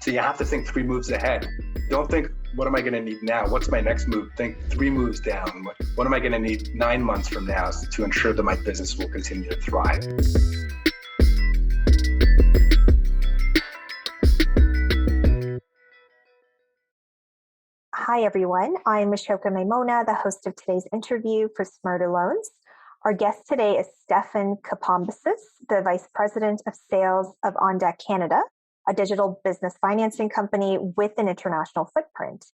So you have to think 3 moves ahead. Don't think, what am I going to need now? What's my next move? Think 3 moves down. What am I going to need 9 months from now to ensure that my business will continue to thrive? Hi, everyone. I'm Ashoka Maimona, the host of today's interview for Smarter Loans. Our guest today is Stefan Capombassis, the Vice President of Sales of OnDeck Canada, a digital business financing company with an international footprint.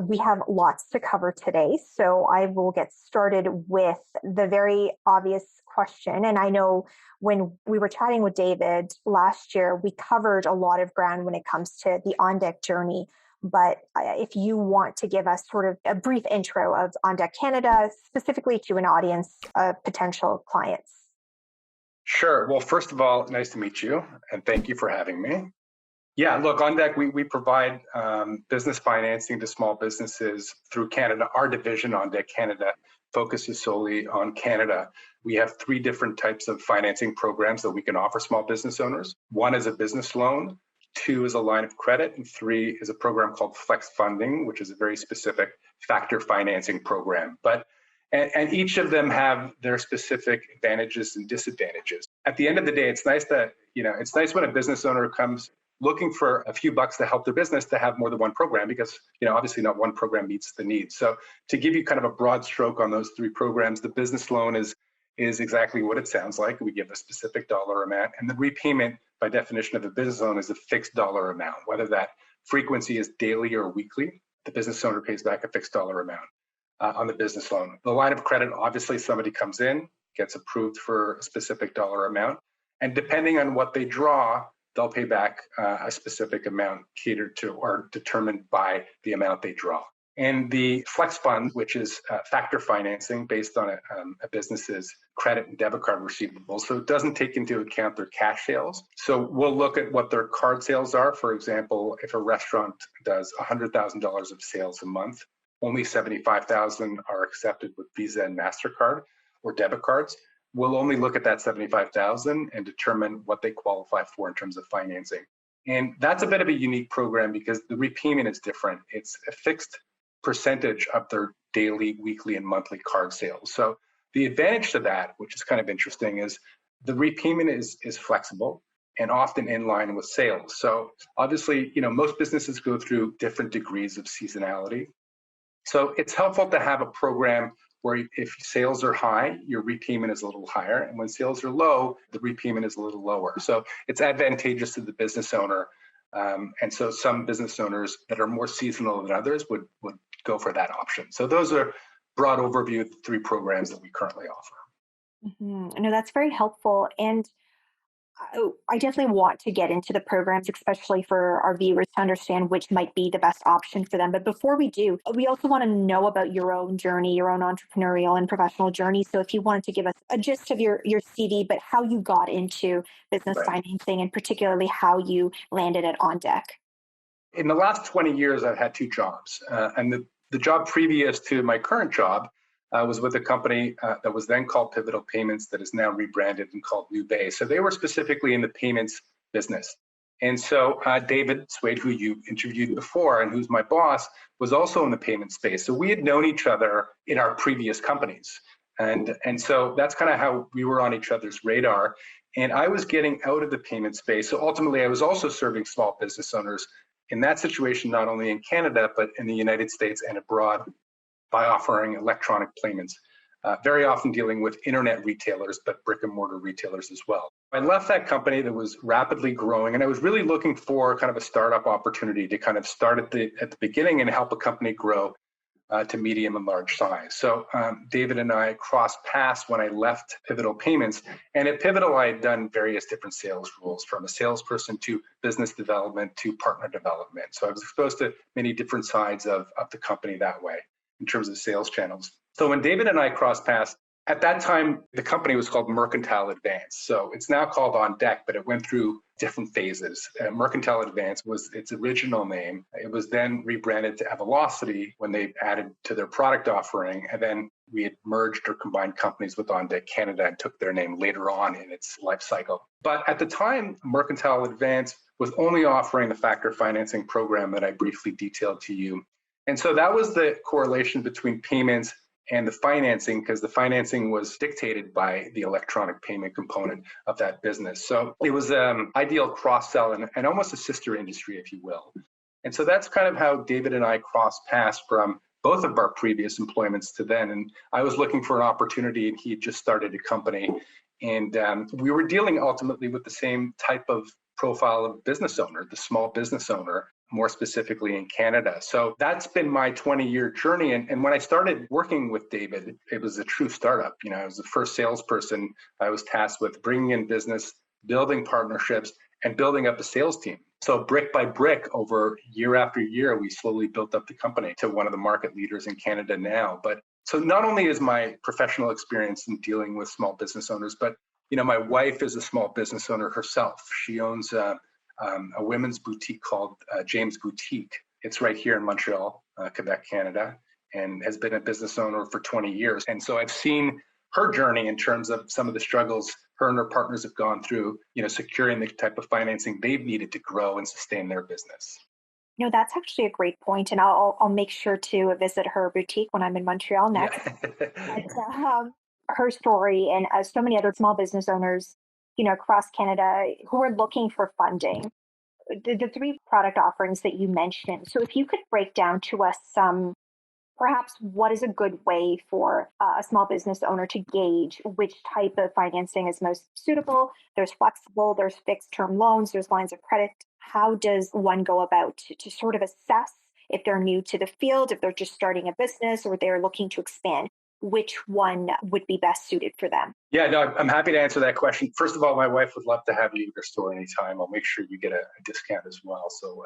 We have lots to cover today, so I will get started with the very obvious question. And I know when we were chatting with David last year, we covered a lot of ground when it comes to the OnDeck journey. But if you want to give us sort of a brief intro of OnDeck Canada, specifically to an audience of potential clients. Sure. Well, first of all, nice to meet you, and thank you for having me. Yeah, look, OnDeck, we provide business financing to small businesses through Canada. Our division, OnDeck Canada, focuses solely on Canada. We have 3 different types of financing programs that we can offer small business owners. 1 is a business loan, 2 is a line of credit, and 3 is a program called Flex Funding, which is a very specific factor financing program. And each of them have their specific advantages and disadvantages. At the end of the day, it's nice that, it's nice when a business owner comes looking for a few bucks to help their business to have more than one program, because, obviously not one program meets the needs. So to give you kind of a broad stroke on those 3 programs, the business loan is exactly what it sounds like. We give a specific dollar amount, and the repayment by definition of a business loan is a fixed dollar amount. Whether that frequency is daily or weekly, the business owner pays back a fixed dollar amount on the business loan. The line of credit, obviously somebody comes in, gets approved for a specific dollar amount, and depending on what they draw, they'll pay back a specific amount catered to or determined by the amount they draw. And the Flex Fund, which is factor financing based on a business's credit and debit card receivables. So it doesn't take into account their cash sales. So we'll look at what their card sales are. For example, if a restaurant does $100,000 of sales a month, only $75,000 are accepted with Visa and MasterCard or debit cards. We'll only look at that $75,000 and determine what they qualify for in terms of financing. And that's a bit of a unique program because the repayment is different. It's a fixed percentage of their daily, weekly, and monthly card sales. So the advantage to that, which is kind of interesting, is the repayment is flexible and often in line with sales. So obviously, most businesses go through different degrees of seasonality. So it's helpful to have a program where if sales are high, your repayment is a little higher. And when sales are low, the repayment is a little lower. So it's advantageous to the business owner. And so some business owners that are more seasonal than others would go for that option. So those are broad overview of the 3 programs that we currently offer. Mm-hmm. No, that's very helpful. And I definitely want to get into the programs, especially for our viewers to understand which might be the best option for them. But before we do, we also want to know about your own journey, your own entrepreneurial and professional journey. So if you wanted to give us a gist of your CV, but how you got into business financing and particularly how you landed at OnDeck. In the last 20 years, I've had 2 jobs. And the job previous to my current job was with a company that was then called Pivotal Payments that is now rebranded and called New Bay. So they were specifically in the payments business. And so David Swade, who you interviewed before and who's my boss, was also in the payment space. So we had known each other in our previous companies. And so that's kind of how we were on each other's radar. And I was getting out of the payment space. So ultimately, I was also serving small business owners in that situation, not only in Canada, but in the United States and abroad, by offering electronic payments, very often dealing with internet retailers, but brick and mortar retailers as well. I left that company that was rapidly growing, and I was really looking for kind of a startup opportunity to kind of start at the beginning and help a company grow to medium and large size. So David and I crossed paths when I left Pivotal Payments. And at Pivotal, I had done various different sales roles, from a salesperson to business development to partner development. So I was exposed to many different sides of the company that way in terms of sales channels. So when David and I crossed paths, at that time, the company was called Mercantile Advance. So it's now called OnDeck, but it went through different phases. Mercantile Advance was its original name. It was then rebranded to Velocity when they added to their product offering. And then We had merged or combined companies with OnDeck Canada and took their name later on in its life cycle. But at the time, Mercantile Advance was only offering the factor financing program that I briefly detailed to you. And so that was the correlation between payments and the financing, because the financing was dictated by the electronic payment component of that business. So it was an ideal cross-sell and almost a sister industry, if you will. And so that's kind of how David and I crossed paths from both of our previous employments to then. And I was looking for an opportunity, and he had just started a company. And we were dealing ultimately with the same type of profile of business owner, the small business owner, more specifically in Canada. So that's been my 20-year journey. And when I started working with David, it was a true startup. I was the first salesperson. I was tasked with bringing in business, building partnerships, and building up a sales team. So brick by brick, over year after year, we slowly built up the company to one of the market leaders in Canada now. But so not only is my professional experience in dealing with small business owners, but my wife is a small business owner herself. She owns a women's boutique called James Boutique. It's right here in Montreal, Quebec, Canada, and has been a business owner for 20 years. And so I've seen her journey in terms of some of the struggles her and her partners have gone through, securing the type of financing they've needed to grow and sustain their business. No, that's actually a great point, and I'll make sure to visit her boutique when I'm in Montreal next. Yeah. But, her story, and as so many other small business owners, across Canada who are looking for funding, the three product offerings that you mentioned. So if you could break down to us perhaps what is a good way for a small business owner to gauge which type of financing is most suitable. There's flexible, there's fixed term loans, there's lines of credit. How does one go about to sort of assess if they're new to the field, if they're just starting a business, or they're looking to expand? Which one would be best suited for them? Yeah, no, I'm happy to answer that question. First of all, my wife would love to have you at her store anytime. I'll make sure you get a discount as well. So,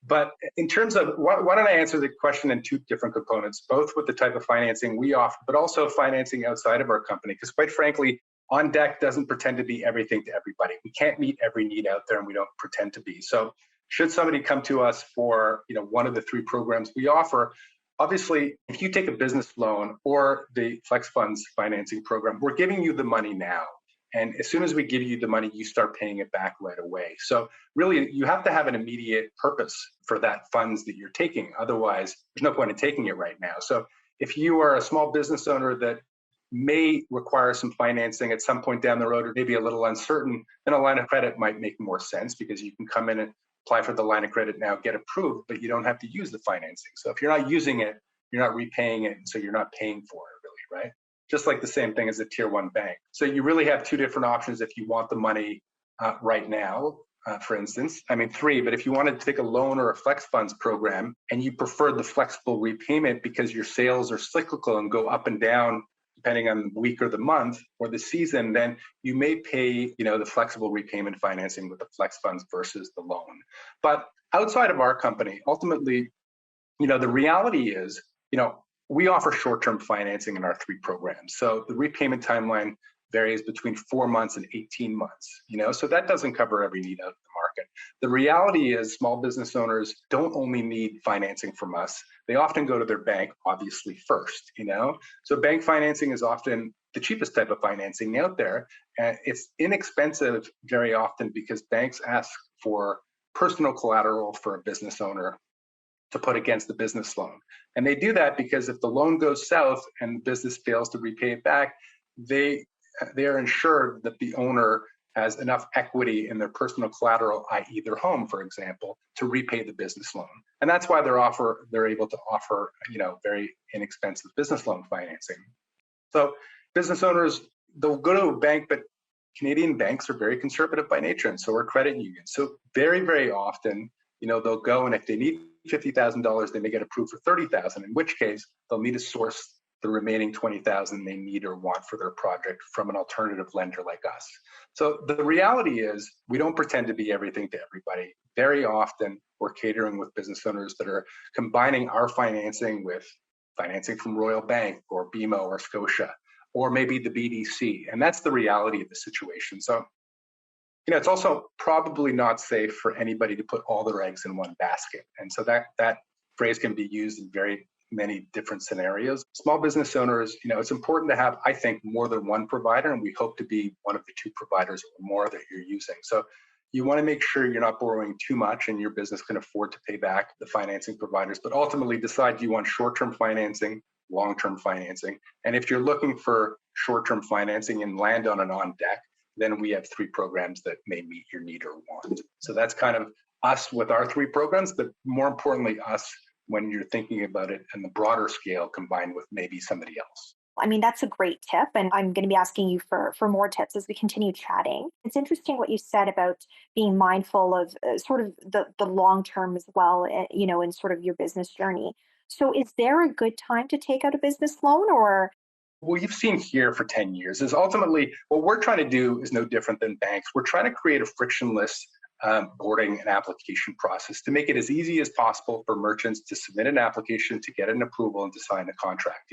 but in terms of, why don't I answer the question in two different components, both with the type of financing we offer, but also financing outside of our company. Because quite frankly, OnDeck doesn't pretend to be everything to everybody. We can't meet every need out there, and we don't pretend to be. So should somebody come to us for one of the three programs we offer, obviously, if you take a business loan or the Flex Funds financing program, we're giving you the money now. And as soon as we give you the money, you start paying it back right away. So really, you have to have an immediate purpose for that funds that you're taking. Otherwise, there's no point in taking it right now. So if you are a small business owner that may require some financing at some point down the road, or maybe a little uncertain, then a line of credit might make more sense, because you can come in and apply for the line of credit now, get approved, but you don't have to use the financing. So if you're not using it, you're not repaying it, so you're not paying for it really, right? Just like the same thing as a tier one bank. So you really have two different options if you want the money right now, for instance. I mean, three, but if you wanted to take a loan or a Flex Funds program and you prefer the flexible repayment because your sales are cyclical and go up and down depending on the week or the month or the season, then you may pay, the flexible repayment financing with the Flex Funds versus the loan. But outside of our company, ultimately, the reality is, we offer short-term financing in our three programs. So the repayment timeline varies between 4 months and 18 months, so that doesn't cover every need out of the market. The reality is small business owners don't only need financing from us. They often go to their bank, obviously, first, So bank financing is often the cheapest type of financing out there. And it's inexpensive very often because banks ask for personal collateral for a business owner to put against the business loan. And they do that because if the loan goes south and the business fails to repay it back, they are ensured that the owner has enough equity in their personal collateral, i.e. their home, for example, to repay the business loan. And that's why they're able to offer, very inexpensive business loan financing. So business owners, they'll go to a bank, but Canadian banks are very conservative by nature, and so are credit unions. So very, very often, they'll go, and if they need $50,000, they may get approved for $30,000, in which case they'll need to source the remaining $20,000 they need or want for their project from an alternative lender like us. So the reality is, we don't pretend to be everything to everybody. Very often, we're catering with business owners that are combining our financing with financing from Royal Bank or BMO or Scotia, or maybe the BDC. And that's the reality of the situation. So it's also probably not safe for anybody to put all their eggs in one basket. And so that phrase can be used in very many different scenarios. Small business owners, it's important to have, I think, more than one provider, and we hope to be one of the two providers or more that you're using. So you want to make sure you're not borrowing too much and your business can afford to pay back the financing providers, but ultimately decide, do you want short-term financing, long-term financing? And if you're looking for short-term financing and land on an OnDeck, then we have 3 programs that may meet your need or want. So that's kind of us with our 3 programs, but more importantly, us when you're thinking about it in the broader scale combined with maybe somebody else. I mean, that's a great tip. And I'm going to be asking you for more tips as we continue chatting. It's interesting what you said about being mindful of sort of the long term as well, in sort of your business journey. So is there a good time to take out a business loan or? What you've seen here for 10 years is ultimately what we're trying to do is no different than banks. We're trying to create a frictionless boarding and application process to make it as easy as possible for merchants to submit an application, to get an approval, and to sign a contract,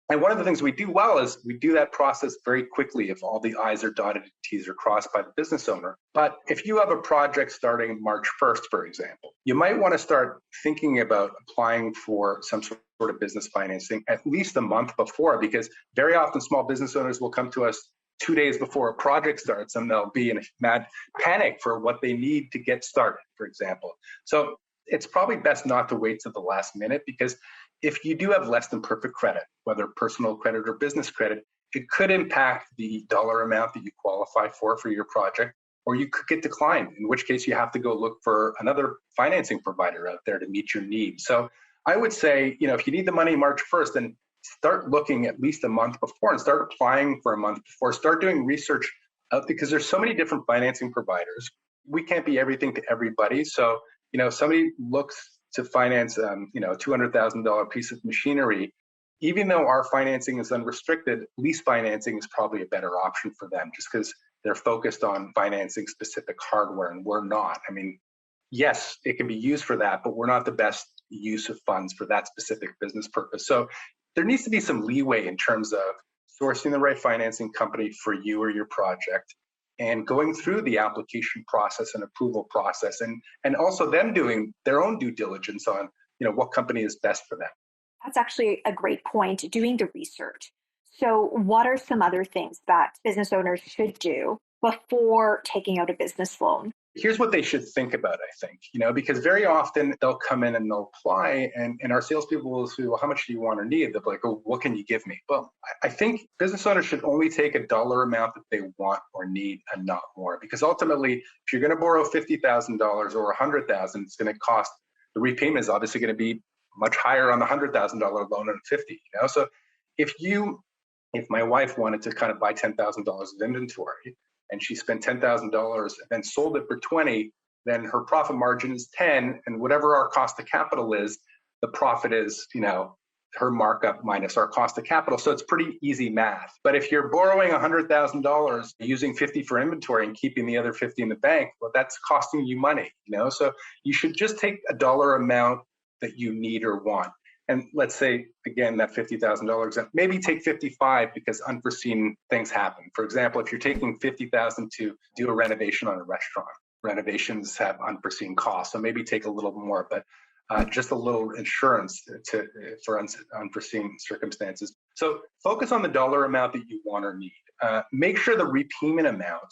And one of the things we do well is we do that process very quickly if all the I's are dotted and T's are crossed by the business owner. But if you have a project starting March 1st, for example, you might want to start thinking about applying for some sort of business financing at least a month before, because very often small business owners will come to us 2 days before a project starts and they'll be in a mad panic for what they need to get started, for example. So it's probably best not to wait till the last minute, because if you do have less than perfect credit, whether personal credit or business credit, it could impact the dollar amount that you qualify for your project, or you could get declined, in which case you have to go look for another financing provider out there to meet your needs. So I would say, if you need the money March 1st, then start looking at least a month before and start applying for a month before. Start doing research because there's so many different financing providers. We can't be everything to everybody. So, somebody looks to finance, a $200,000 piece of machinery, even though our financing is unrestricted, lease financing is probably a better option for them just because they're focused on financing specific hardware and we're not. I mean, yes, it can be used for that, but we're not the best use of funds for that specific business purpose. So there needs to be some leeway in terms of sourcing the right financing company for you or your project and going through the application process and approval process, and also them doing their own due diligence on what company is best for them. That's actually a great point, doing the research. So what are some other things that business owners should do before taking out a business loan? Here's what they should think about, I think, because very often they'll come in and they'll apply and our salespeople will say, well, how much do you want or need? They'll be like, oh, what can you give me? Well, I think business owners should only take a dollar amount that they want or need and not more, because ultimately, if you're going to borrow $50,000 or $100,000, it's going to cost, the repayment is obviously going to be much higher on the $100,000 loan than 50, So if my wife wanted to kind of buy $10,000 of inventory, and she spent $10,000 and then sold it for 20, then her profit margin is 10, and whatever our cost of capital is, the profit is, her markup minus our cost of capital. So it's pretty easy math. But if you're borrowing $100,000, using 50 for inventory and keeping the other 50 in the bank, well, that's costing you money, So you should just take a dollar amount that you need or want. And let's say, again, that $50,000, maybe take 55 because unforeseen things happen. For example, if you're taking 50,000 to do a renovation on a restaurant, renovations have unforeseen costs. So maybe take a little more, but just a little insurance for unforeseen circumstances. So focus on the dollar amount that you want or need. Make sure the repayment amount,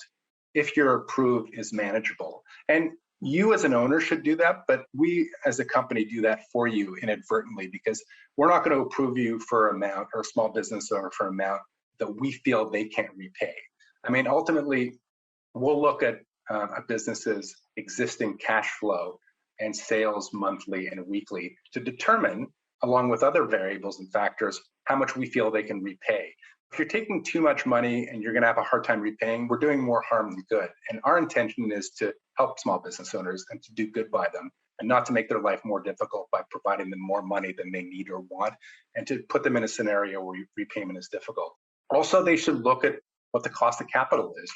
if you're approved, is manageable. And you as an owner should do that, but we as a company do that for you inadvertently, because we're not going to approve you for amount, or a small business owner for amount that we feel they can't repay. I mean, ultimately, we'll look at a business's existing cash flow and sales monthly and weekly to determine, along with other variables and factors, how much we feel they can repay. If you're taking too much money and you're going to have a hard time repaying, we're doing more harm than good. And our intention is to help small business owners and to do good by them, and not to make their life more difficult by providing them more money than they need or want, and to put them in a scenario where repayment is difficult. Also, they should look at what the cost of capital is.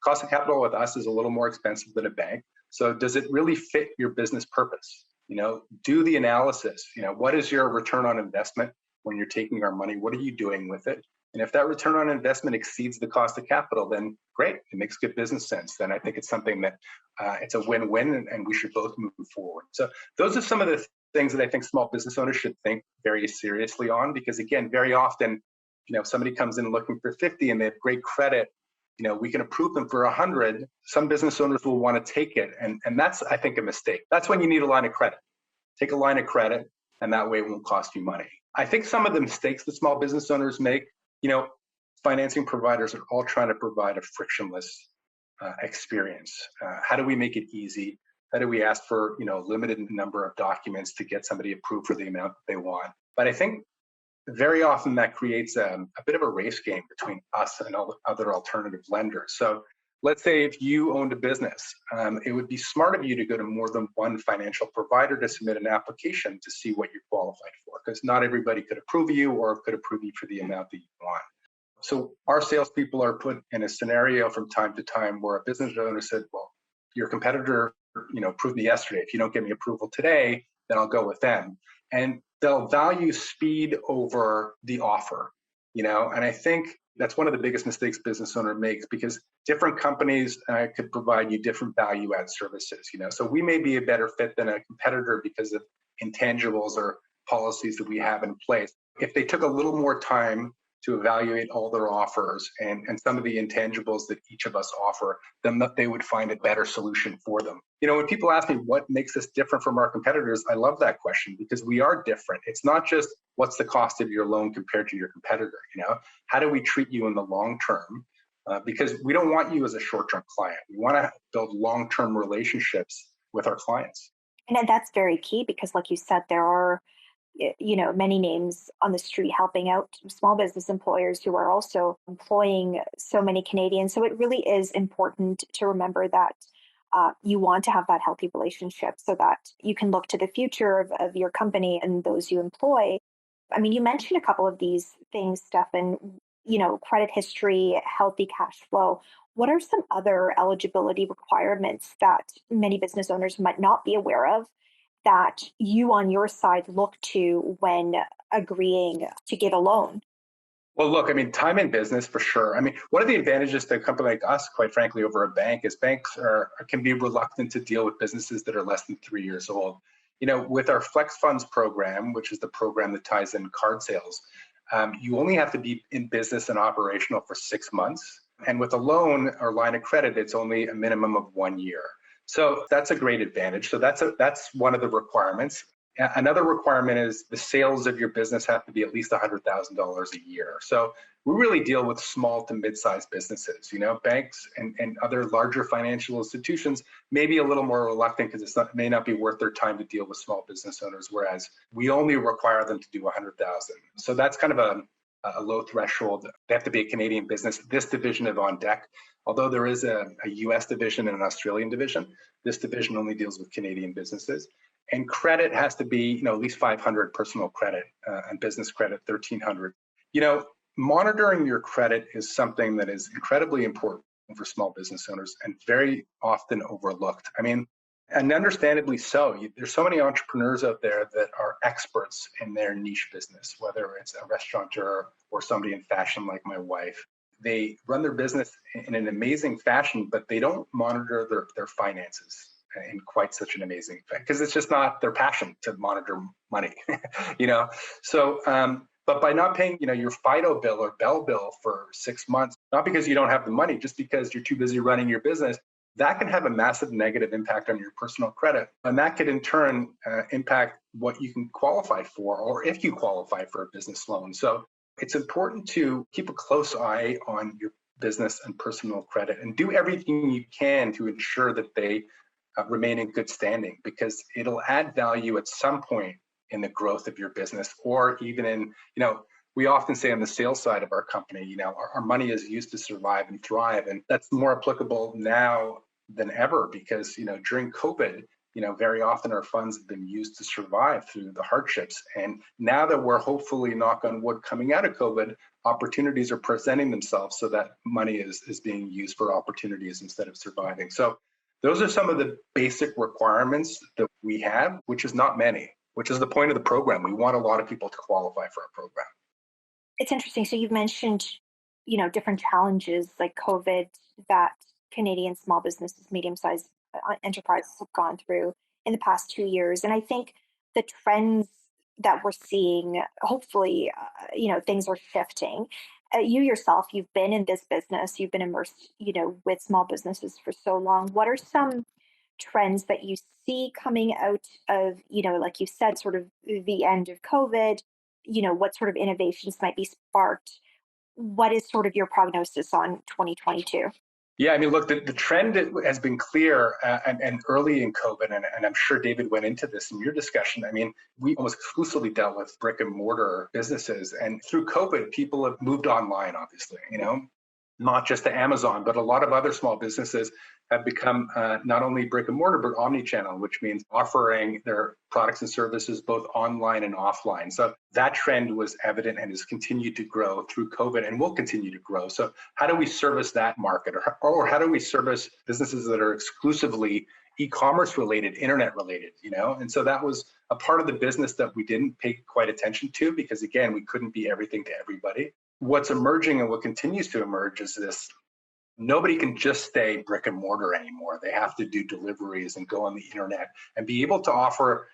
Cost of capital with us is a little more expensive than a bank. So does it really fit your business purpose? Do the analysis. What is your return on investment when you're taking our money? What are you doing with it? And if that return on investment exceeds the cost of capital, then great, it makes good business sense. Then I think it's something that it's a win-win, and we should both move forward. So those are some of the things that I think small business owners should think very seriously on, because again, very often, if somebody comes in looking for 50 and they have great credit, we can approve them for 100. Some business owners will want to take it. And that's, I think, a mistake. That's when you need a line of credit. Take a line of credit, and that way it won't cost you money. I think some of the mistakes that small business owners make, financing providers are all trying to provide a frictionless experience. How do we make it easy? How do we ask for, a limited number of documents to get somebody approved for the amount that they want? But I think very often that creates a bit of a race game between us and all the other alternative lenders. So let's say if you owned a business, it would be smart of you to go to more than one financial provider to submit an application to see what you're qualified for, because not everybody could approve you or could approve you for the amount that you want. So our salespeople are put in a scenario from time to time where a business owner said, well, your competitor, approved me yesterday. If you don't get me approval today, then I'll go with them. And they'll value speed over the offer, and I think that's one of the biggest mistakes business owner makes, because different companies could provide you different value add services, so we may be a better fit than a competitor because of intangibles or policies that we have in place. If they took a little more time to evaluate all their offers and some of the intangibles that each of us offer, then that they would find a better solution for them. When people ask me what makes us different from our competitors, I love that question, because we are different. It's not just what's the cost of your loan compared to your competitor. How do we treat you in the long term? Because we don't want you as a short-term client. We want to build long-term relationships with our clients. And that's very key, because like you said, there are many names on the street helping out small business employers who are also employing so many Canadians. So it really is important to remember that you want to have that healthy relationship so that you can look to the future of your company and those you employ. I mean, you mentioned a couple of these things, Stefan, credit history, healthy cash flow. What are some other eligibility requirements that many business owners might not be aware of that you on your side look to when agreeing to give a loan? Well, look, time in business for sure. One of the advantages to a company like us, quite frankly, over a bank is banks can be reluctant to deal with businesses that are less than 3 years old. With our Flex Funds program, which is the program that ties in card sales, you only have to be in business and operational for 6 months. And with a loan or line of credit, it's only a minimum of 1 year. So that's a great advantage. So that's one of the requirements. Another requirement is the sales of your business have to be at least $100,000 a year. So we really deal with small to mid-sized businesses. Banks and other larger financial institutions may be a little more reluctant because it may not be worth their time to deal with small business owners, whereas we only require them to do 100,000. So that's kind of a low threshold. They have to be a Canadian business. This division of OnDeck, although there is a US division and an Australian division, this division only deals with Canadian businesses. And credit has to be, at least 500 personal credit and business credit, 1,300. Monitoring your credit is something that is incredibly important for small business owners and very often overlooked. And understandably so. There's so many entrepreneurs out there that are experts in their niche business, whether it's a restaurateur or somebody in fashion like my wife. They run their business in an amazing fashion, but they don't monitor their finances in quite such an amazing way, because it's just not their passion to monitor money, So, but by not paying, your FIDO bill or Bell bill for 6 months, not because you don't have the money, just because you're too busy running your business, that can have a massive negative impact on your personal credit. And that could in turn impact what you can qualify for, or if you qualify for a business loan. So it's important to keep a close eye on your business and personal credit and do everything you can to ensure that they remain in good standing, because it'll add value at some point in the growth of your business, or even in, we often say on the sales side of our company, our money is used to survive and thrive. And that's more applicable now than ever, because, during COVID, very often our funds have been used to survive through the hardships. And now that we're hopefully, knock on wood, coming out of COVID, opportunities are presenting themselves so that money is being used for opportunities instead of surviving. So those are some of the basic requirements that we have, which is not many, which is the point of the program. We want a lot of people to qualify for our program. It's interesting. So you've mentioned, different challenges like COVID that Canadian small businesses, medium-sized enterprises have gone through in the past 2 years. And I think the trends that we're seeing, hopefully, things are shifting. You yourself, you've been in this business, you've been immersed, with small businesses for so long. What are some trends that you see coming out of, like you said, sort of the end of COVID? What sort of innovations might be sparked? What is sort of your prognosis on 2022? Yeah, I mean, look, the trend has been clear and early in COVID, and I'm sure David went into this in your discussion. I mean, we almost exclusively dealt with brick and mortar businesses. And through COVID, people have moved online, obviously, not just to Amazon, but a lot of other small businesses have become not only brick and mortar, but omni-channel, which means offering their products and services both online and offline. So that trend was evident and has continued to grow through COVID and will continue to grow. So how do we service that market, or how do we service businesses that are exclusively e-commerce related, internet related, And so that was a part of the business that we didn't pay quite attention to because, again, we couldn't be everything to everybody. What's emerging and what continues to emerge is this: nobody can just stay brick and mortar anymore. They have to do deliveries and go on the internet and be able to offer,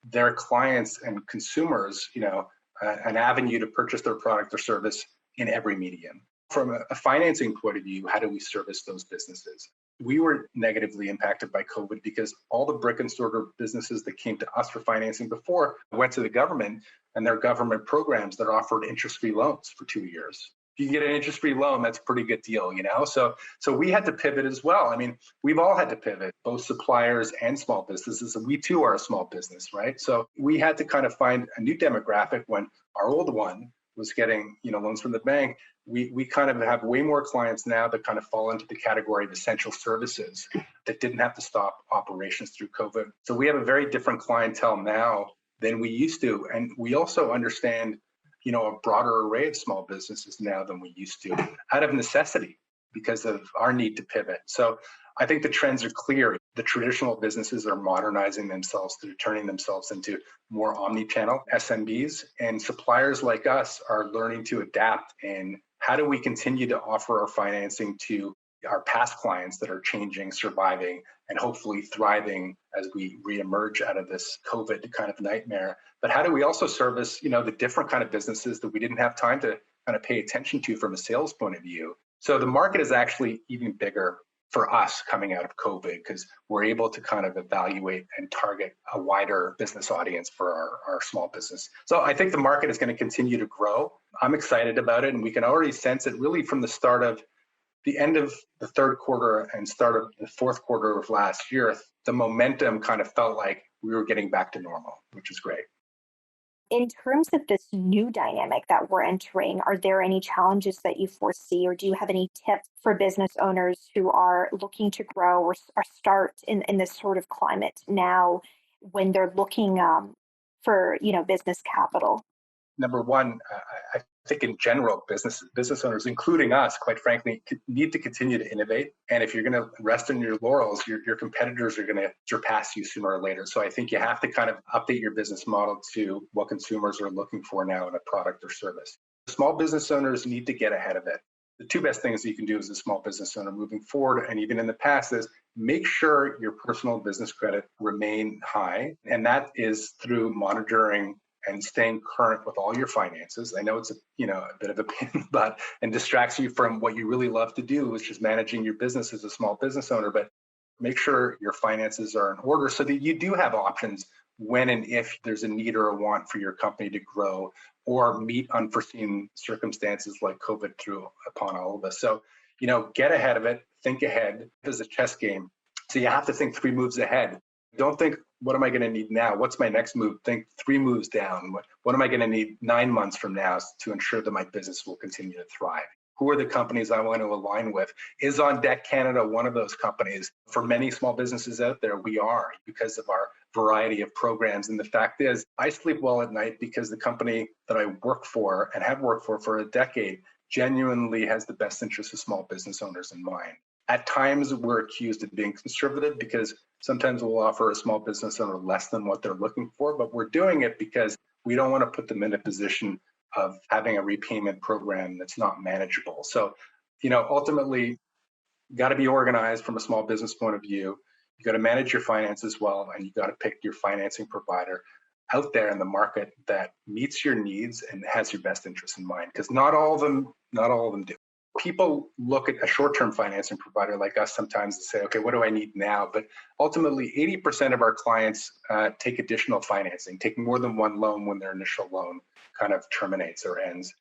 their clients and consumers, an avenue to purchase their product or service in every medium. From a financing point of view, how do we service those businesses? We were negatively impacted by COVID because all the brick and mortar businesses that came to us for financing before went to the government and their government programs that offered interest-free loans for 2 years. If you get an interest-free loan, that's a pretty good deal, So we had to pivot as well. I mean, we've all had to pivot, both suppliers and small businesses, and we too are a small business, right? So we had to kind of find a new demographic when our old one was getting, loans from the bank. We kind of have way more clients now that kind of fall into the category of essential services that didn't have to stop operations through COVID. So we have a very different clientele now than we used to, and we also understand a broader array of small businesses now than we used to, out of necessity because of our need to pivot. So I think the trends are clear. The traditional businesses are modernizing themselves through turning themselves into more omni-channel SMBs, and suppliers like us are learning to adapt. And how do we continue to offer our financing to our past clients that are changing, surviving, and hopefully thriving as we reemerge out of this COVID kind of nightmare? But how do we also service, the different kind of businesses that we didn't have time to kind of pay attention to from a sales point of view? So the market is actually even bigger for us coming out of COVID because we're able to kind of evaluate and target a wider business audience for our small business. So I think the market is going to continue to grow. I'm excited about it, and we can already sense it really from the end of the third quarter and start of the fourth quarter of last year. The momentum kind of felt like we were getting back to normal, which is great. In terms of this new dynamic that we're entering, are there any challenges that you foresee, or do you have any tips for business owners who are looking to grow or start in this sort of climate now when they're looking for business capital? Number one, I think in general, business owners, including us, quite frankly, need to continue to innovate. And if you're going to rest on your laurels, your competitors are going to surpass you sooner or later. So I think you have to kind of update your business model to what consumers are looking for now in a product or service. Small business owners need to get ahead of it. The two best things you can do as a small business owner moving forward, and even in the past, is make sure your personal business credit remain high. And that is through monitoring and staying current with all your finances. I know it's a bit of a pain in the butt and distracts you from what you really love to do, which is managing your business as a small business owner. But make sure your finances are in order so that you do have options when and if there's a need or a want for your company to grow or meet unforeseen circumstances like COVID threw upon all of us. So, get ahead of it, think ahead. This is a chess game. So you have to think 3 moves ahead. Don't think, what am I going to need now? What's my next move? Think 3 moves down. What am I going to need 9 months from now to ensure that my business will continue to thrive? Who are the companies I want to align with? Is OnDeck Canada one of those companies? For many small businesses out there, we are, because of our variety of programs. And the fact is, I sleep well at night because the company that I work for and have worked for a decade genuinely has the best interests of small business owners in mind. At times, we're accused of being conservative because sometimes we'll offer a small business owner less than what they're looking for, but we're doing it because we don't want to put them in a position of having a repayment program that's not manageable. So, ultimately, you got to be organized from a small business point of view. You got to manage your finances well, and you got to pick your financing provider out there in the market that meets your needs and has your best interest in mind, because not all of them do. People look at a short-term financing provider like us sometimes and say, okay, what do I need now? But ultimately, 80% of our clients take additional financing, take more than one loan when their initial loan kind of terminates or ends.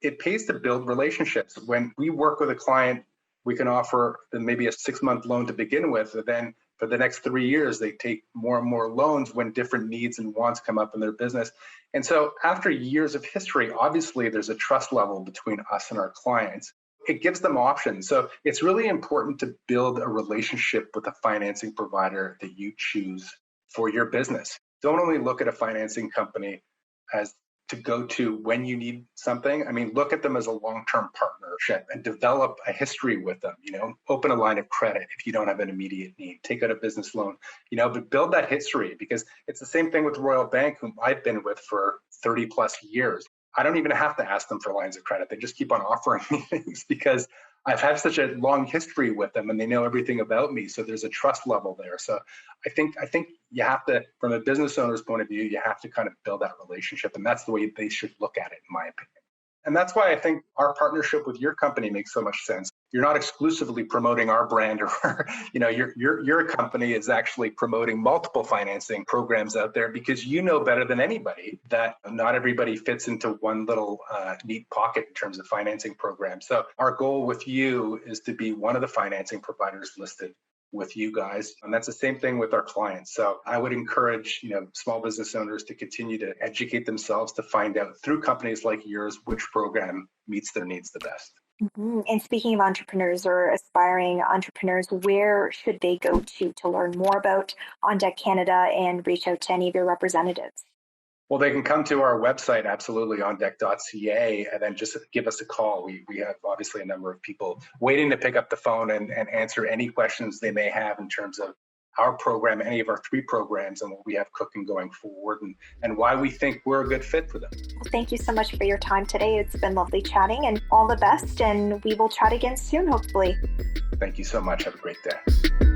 It pays to build relationships. When we work with a client, we can offer them maybe a 6-month loan to begin with, and then for the next 3 years, they take more and more loans when different needs and wants come up in their business. And so after years of history, obviously there's a trust level between us and our clients. It gives them options. So it's really important to build a relationship with a financing provider that you choose for your business. Don't only look at a financing company as to go to when you need something. I mean, look at them as a long-term partnership and develop a history with them. Open a line of credit if you don't have an immediate need. Take out a business loan, but build that history, because it's the same thing with Royal Bank, whom I've been with for 30 plus years. I don't even have to ask them for lines of credit. They just keep on offering me things because I've had such a long history with them and they know everything about me. So there's a trust level there. So I think you have to, from a business owner's point of view, you have to kind of build that relationship. And that's the way they should look at it, in my opinion. And that's why I think our partnership with your company makes so much sense. You're not exclusively promoting our brand, or your company is actually promoting multiple financing programs out there, because you know better than anybody that not everybody fits into one little neat pocket in terms of financing programs. So our goal with you is to be one of the financing providers listed with you guys. And that's the same thing with our clients. So I would encourage, small business owners to continue to educate themselves to find out through companies like yours which program meets their needs the best. Mm-hmm. And speaking of entrepreneurs or aspiring entrepreneurs, where should they go to learn more about OnDeck Canada and reach out to any of your representatives? Well, they can come to our website, absolutely, ondeck.ca, and then just give us a call. We have obviously a number of people waiting to pick up the phone and answer any questions they may have in terms of our program, any of our 3 programs, and what we have cooking going forward, and why we think we're a good fit for them. Well, thank you so much for your time today. It's been lovely chatting, and all the best, and we will chat again soon, hopefully. Thank you so much. Have a great day.